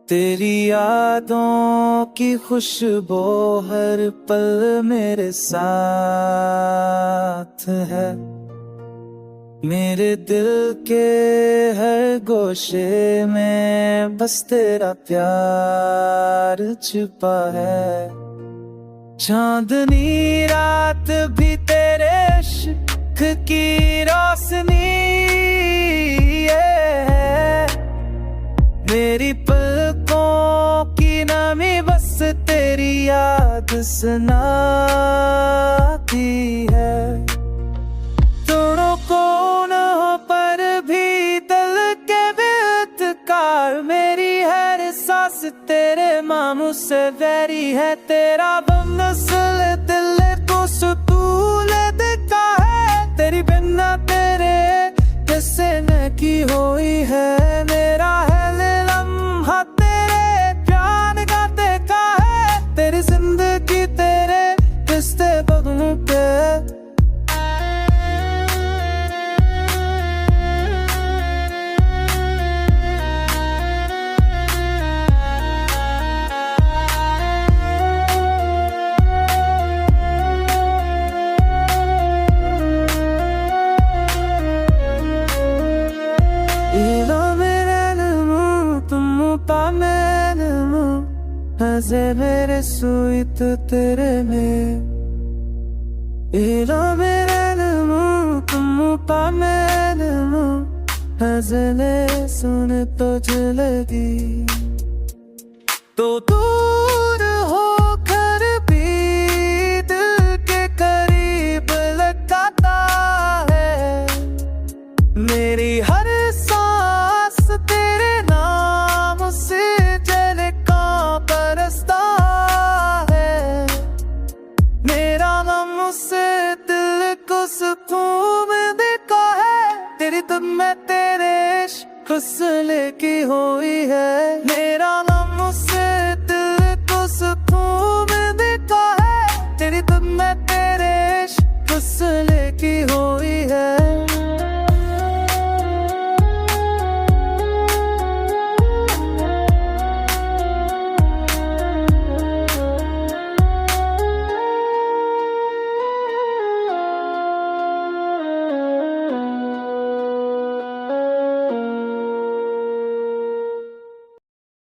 तेरी यादों की खुशबू हर पल मेरे साथ है। मेरे दिल के हर गोशे में बस तेरा प्यार छुपा है। चांदनी रात भी तेरे इश्क की रोशनी है। मेरी पलकों की नमी बस तेरी याद सुनाती है। कोनों पर भी दिल के बेतकार मेरी हर सांस तेरे मामू से वैरी है। तेरा बम नस्ल दिल को सुकून देता है। तेरी बिना तेरे किसे न की हुई है। मेरा है लम्हा तेरे जान का देखा है। तेरी जिंदगी तेरे किस्ते बदलू पे मेरे सुइत तेरे में इला मेरे नमो तुम पामेन हज़ले सुन तो जलगी तो तू